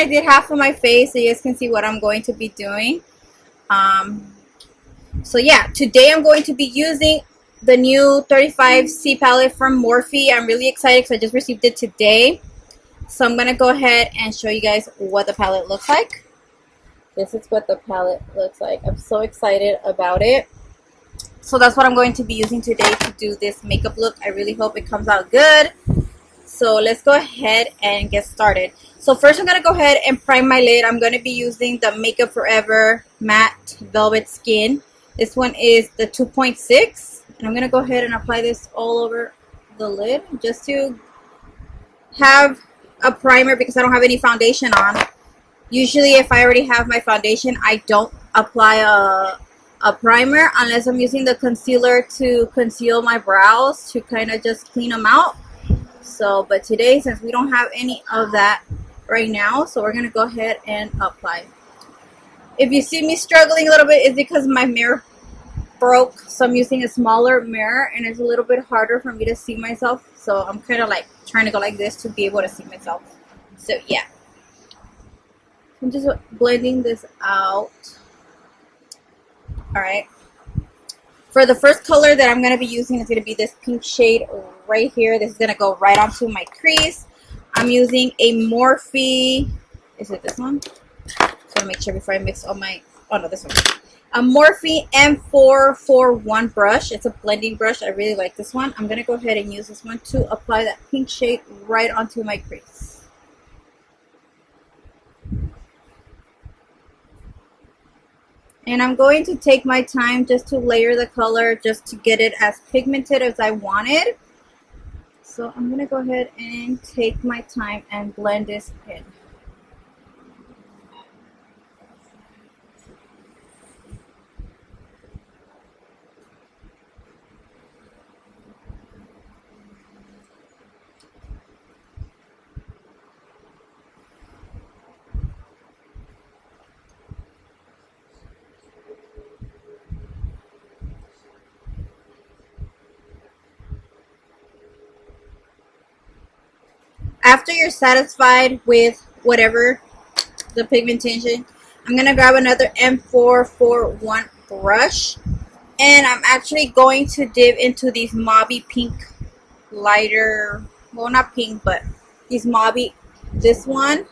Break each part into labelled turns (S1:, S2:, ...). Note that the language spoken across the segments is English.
S1: I did half of my face so you guys can see what I'm going to be doing. So yeah, today I'm going to be using the new 35C palette from Morphe. I'm really excited because I just received it today. So I'm going to go ahead and show you guys what the palette looks like. This is what the palette looks like. I'm so excited about it. So that's what I'm going to be using today to do this makeup look. I really hope it comes out good. So let's go ahead and get started. So first I'm going to go ahead and prime my lid. I'm going to be using the Makeup Forever Matte Velvet Skin. This one is the 2.6. And I'm going to go ahead and apply this all over the lid just to have a primer because I don't have any foundation on. Usually if I already have my foundation, I don't apply a primer unless I'm using the concealer to conceal my brows to kind of just clean them out. So, but today, since we don't have any of that right now, so we're going to go ahead and apply. If you see me struggling a little bit, it's because my mirror broke. So I'm using a smaller mirror and it's a little bit harder for me to see myself. So I'm kind of like trying to go like this to be able to see myself. So yeah. I'm just blending this out. Alright. For the first color that I'm going to be using is going to be this pink shade right here. This is going to go right onto my crease. I'm using a Morphe. Is it this one? Just want to make sure before I mix all my... Oh no, this one. A Morphe M441 brush. It's a blending brush. I really like this one. I'm going to go ahead and use this one to apply that pink shade right onto my crease. And I'm going to take my time just to layer the color, just to get it as pigmented as I wanted. So I'm going to go ahead and take my time and blend this in. After you're satisfied with whatever the pigmentation, I'm going to grab another M441 brush. And I'm actually going to dip into these mauvey pink lighter, well not pink, but these mauvey, this one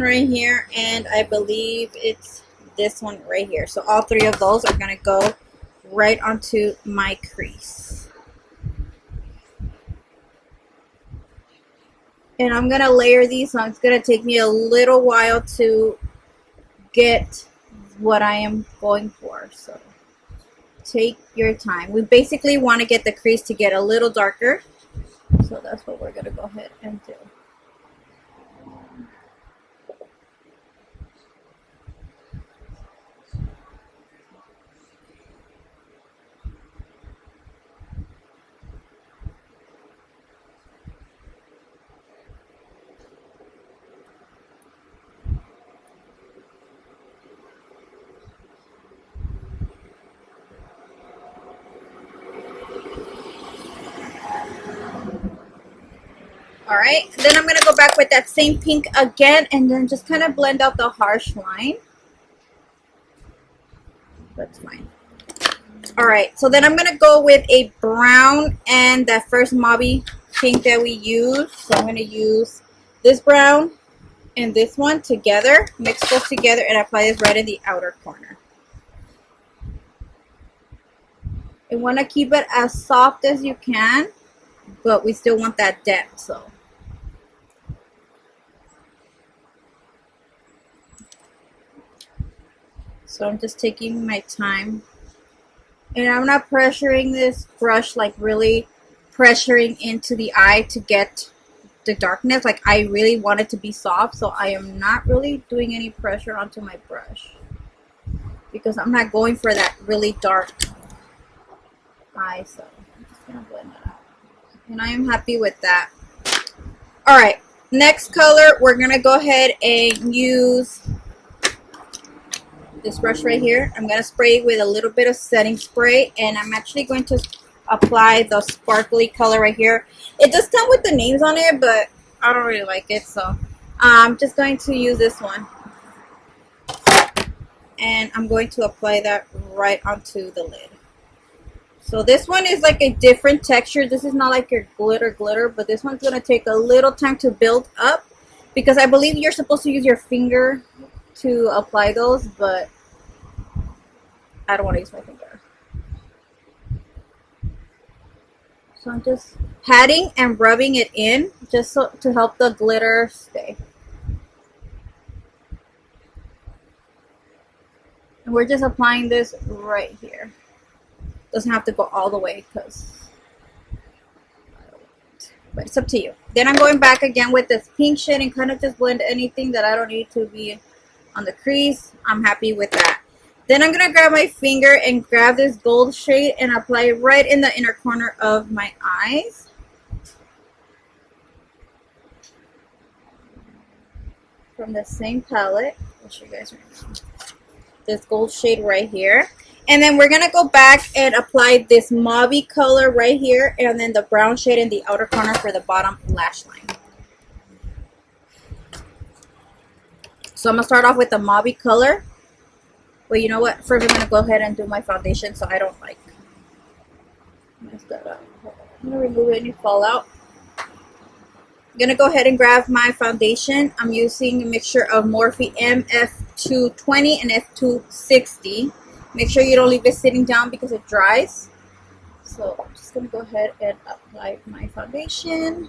S1: right here, and I believe it's this one right here. So all three of those are going to go right onto my crease. And I'm going to layer these, so it's going to take me a little while to get what I am going for. So take your time. We basically want to get the crease to get a little darker. So that's what we're going to go ahead and do. Alright, then I'm going to go back with that same pink again and then just kind of blend out the harsh line. That's fine. Alright, so then I'm going to go with a brown and that first mauvey pink that we used. So I'm going to use this brown and this one together, mix those together, and apply this right in the outer corner. You want to keep it as soft as you can, but we still want that depth, So I'm just taking my time. And I'm not pressuring this brush, like really pressuring into the eye to get the darkness. Like I really want it to be soft, so I am not really doing any pressure onto my brush. Because I'm not going for that really dark eye, so I'm just going to blend it out. And I am happy with that. Alright, next color, we're going to go ahead and use this brush right here. I'm going to spray with a little bit of setting spray, and I'm actually going to apply the sparkly color right here. It does come with the names on it, but I don't really like it, so I'm just going to use this one. And I'm going to apply that right onto the lid. So this one is like a different texture. This is not like your glitter, but this one's going to take a little time to build up, because I believe you're supposed to use your finger to apply those, but I don't want to use my finger. So I'm just patting and rubbing it in just so to help the glitter stay. And we're just applying this right here. Doesn't have to go all the way, because but it's up to you. Then I'm going back again with this pink shade and kind of just blend anything that I don't need to be on the crease. I'm happy with that. Then I'm going to grab my finger and grab this gold shade and apply it right in the inner corner of my eyes. From the same palette. I'll show you guys right now. This gold shade right here. And then we're going to go back and apply this mauvey color right here, and then the brown shade in the outer corner for the bottom lash line. So I'm going to start off with the mauvey color. But you know what? First I'm going to go ahead and do my foundation so I don't like mess that up. I'm going to remove any fallout. I'm going to go ahead and grab my foundation. I'm using a mixture of Morphe MF220 and F260. Make sure you don't leave it sitting down because it dries. So I'm just going to go ahead and apply my foundation.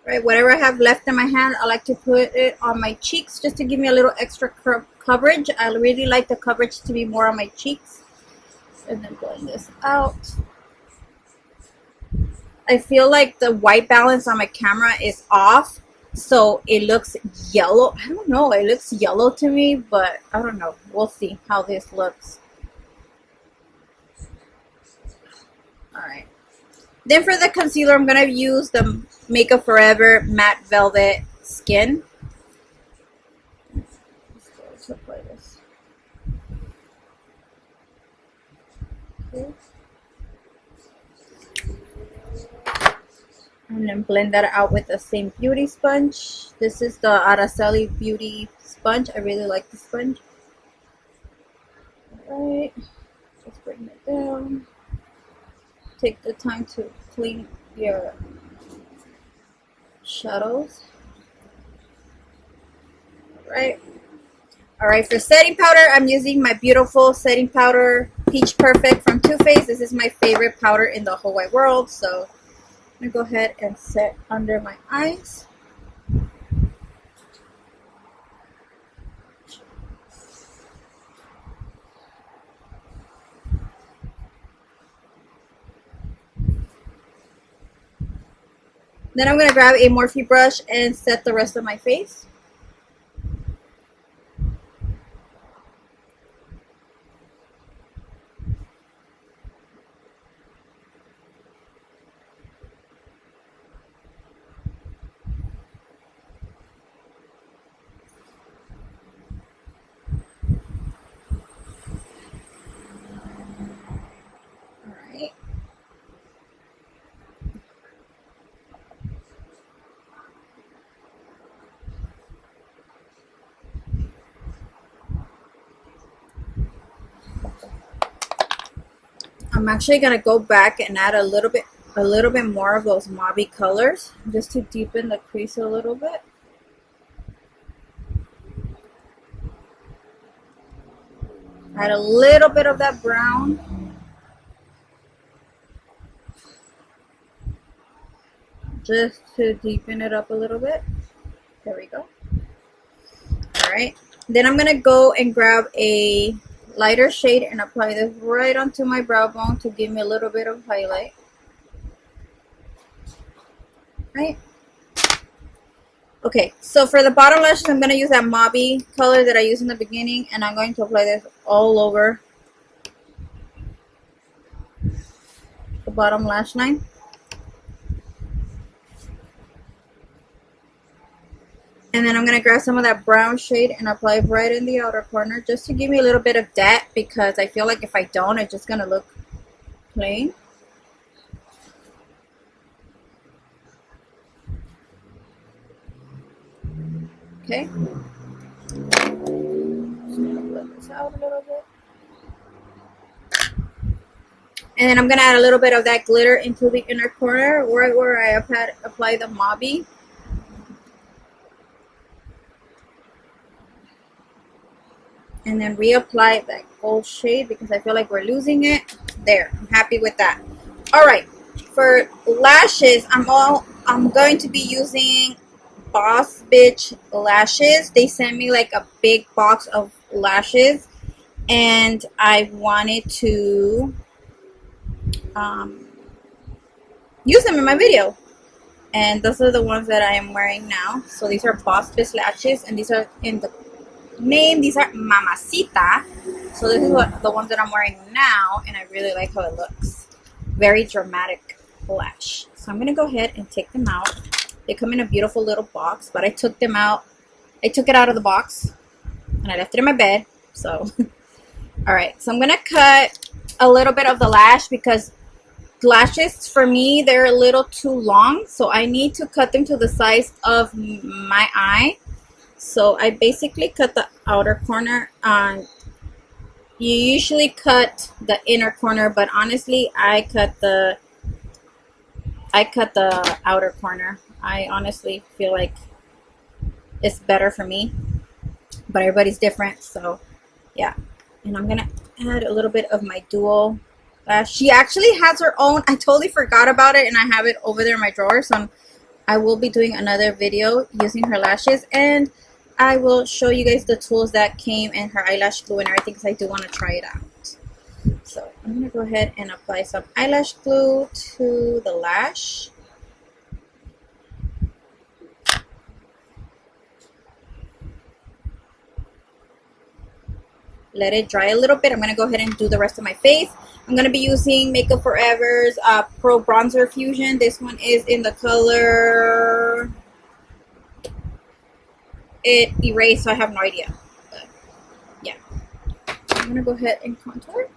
S1: Right, whatever I have left in my hand, I like to put it on my cheeks just to give me a little extra coverage. I really like the coverage to be more on my cheeks. And then blend this out. I feel like the white balance on my camera is off, so it looks yellow. I don't know, it looks yellow to me, but I don't know. We'll see how this looks. Alright. Then for the concealer, I'm going to use the Makeup Forever Matte Velvet Skin. Let's apply this. Okay. And then blend that out with the same beauty sponge. This is the Araceli Beauty Sponge. I really like the sponge. Alright. Just bring it down. Take the time to clean your shadows. Alright, for setting powder, I'm using my beautiful setting powder, Peach Perfect from Too Faced. This is my favorite powder in the whole wide world. So I'm going to go ahead and set under my eyes. Then I'm going to grab a Morphe brush and set the rest of my face. Alright. I'm actually gonna go back and add a little bit more of those mauvey colors just to deepen the crease a little bit. Add a little bit of that brown. Just to deepen it up a little bit. There we go. Alright. Then I'm gonna go and grab a lighter shade and apply this right onto my brow bone to give me a little bit of highlight. Right, Okay, so for the bottom lashes, I'm going to use that mauvey color that I used in the beginning, and I'm going to apply this all over the bottom lash line. And then I'm going to grab some of that brown shade and apply it right in the outer corner just to give me a little bit of depth, because I feel like if I don't, it's just going to look plain. Okay. Just going to blend this out a little bit. And then I'm going to add a little bit of that glitter into the inner corner, right where I apply the mauvey. And then reapply that gold shade because I feel like we're losing it. There, I'm happy with that. All right, for lashes, I'm going to be using Boss Bitch lashes. They sent me like a big box of lashes, and I wanted to use them in my video. And those are the ones that I am wearing now. So these are Boss Bitch lashes, and these are in the name. These are Mamacita. So this is the ones that I'm wearing now, and I really like how it looks. Very dramatic lash. So I'm gonna go ahead and take them out. They come in a beautiful little box, but I took them out. I took it out of the box, and I left it in my bed. So, all right. So I'm gonna cut a little bit of the lash because lashes for me, they're a little too long. So I need to cut them to the size of my eye. So I basically cut the outer corner. You usually cut the inner corner, but honestly, I cut the outer corner. I honestly feel like it's better for me, but everybody's different. So yeah, and I'm gonna add a little bit of my dual lash. She actually has her own. I totally forgot about it, and I have it over there in my drawer. So I will be doing another video using her lashes, and I will show you guys the tools that came in her eyelash glue and everything because I do want to try it out. So I'm going to go ahead and apply some eyelash glue to the lash. Let it dry a little bit. I'm going to go ahead and do the rest of my face. I'm going to be using Makeup Forever's Pro Bronzer Fusion. This one is in the color It Erased, so I have no idea. But yeah. I'm going to go ahead and contour.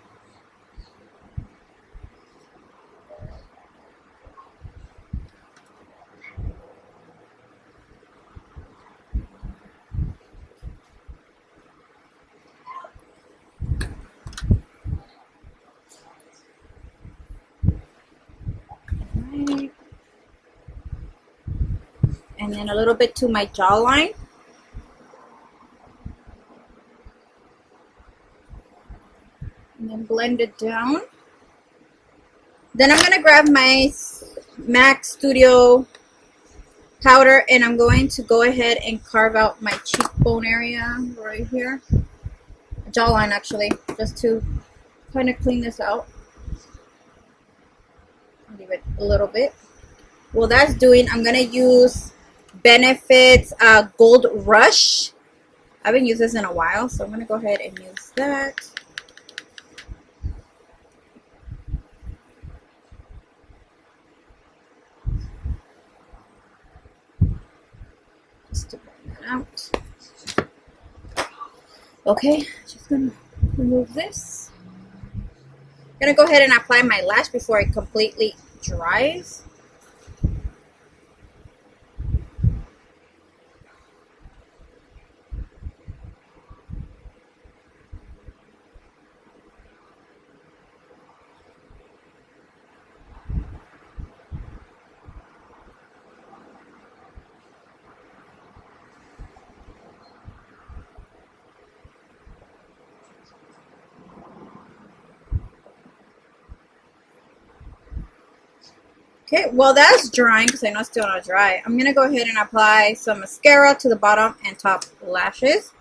S1: Right. And then a little bit to my jawline. And then blend it down. Then I'm going to grab my MAC Studio powder, and I'm going to go ahead and carve out my cheekbone area right here. Jawline, actually, just to kind of clean this out. Leave it a little bit. Well, that's doing, I'm going to use Benefit's Gold Rush. I haven't used this in a while, so I'm going to go ahead and use that. Just to bring that out. Okay, just going to remove this. I'm going to go ahead and apply my lash before it completely dries. Okay, well that's drying because I know it's still not dry. I'm going to go ahead and apply some mascara to the bottom and top lashes.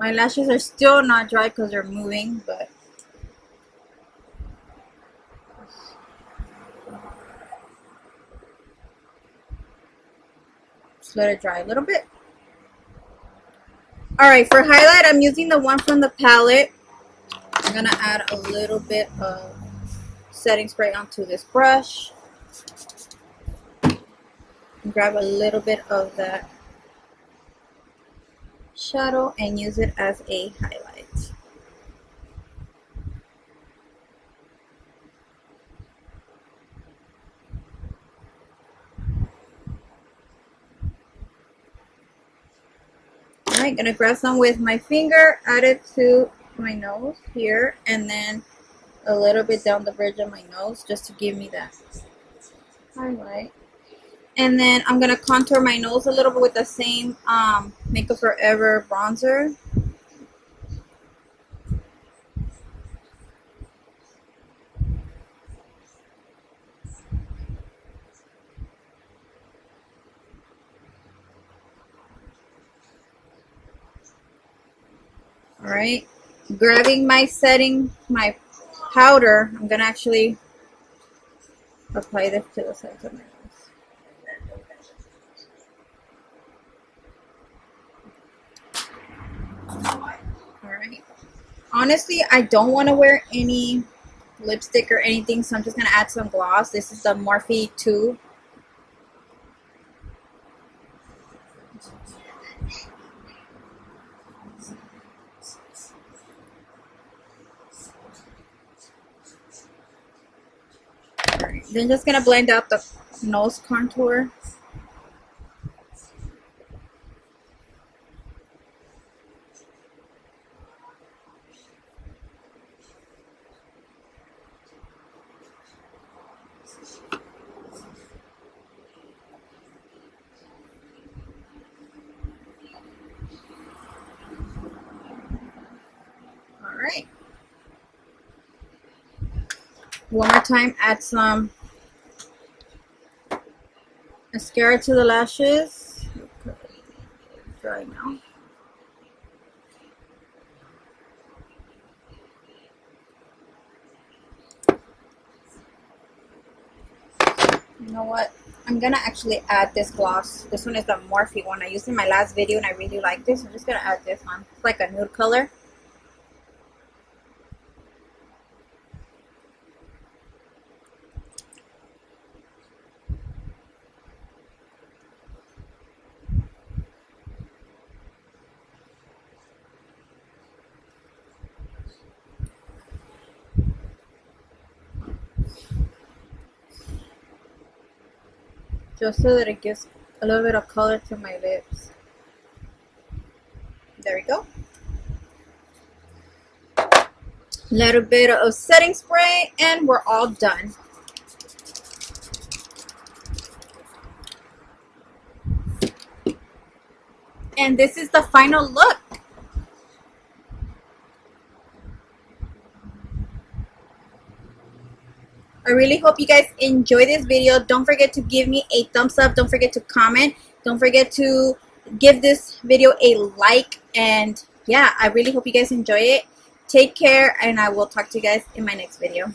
S1: My lashes are still not dry because they're moving, but just let it dry a little bit. Alright, for highlight, I'm using the one from the palette. I'm going to add a little bit of setting spray onto this brush. And grab a little bit of that shadow and use it as a highlight. Alright, gonna grab some with my finger, add it to my nose here, and then a little bit down the bridge of my nose just to give me that highlight. And then I'm gonna contour my nose a little bit with the same Makeup Forever bronzer. Alright, grabbing my powder, I'm gonna actually apply this to the sides of my nose. Alright, honestly, I don't want to wear any lipstick or anything, so I'm just gonna add some gloss. This is the Morphe 2. Then just gonna blend out the nose contour. Alright. One more time, add some mascara to the lashes. Okay. Dry now. You know what? I'm gonna actually add this gloss. This one is the Morphe one I used in my last video and I really like this. I'm just gonna add this one. It's like a nude color. Just so that it gives a little bit of color to my lips. There we go. Little bit of setting spray and we're all done. And this is the final look. I really hope you guys enjoy this video. Don't forget to give me a thumbs up. Don't forget to comment. Don't forget to give this video a like. And yeah, I really hope you guys enjoy it. Take care, and I will talk to you guys in my next video.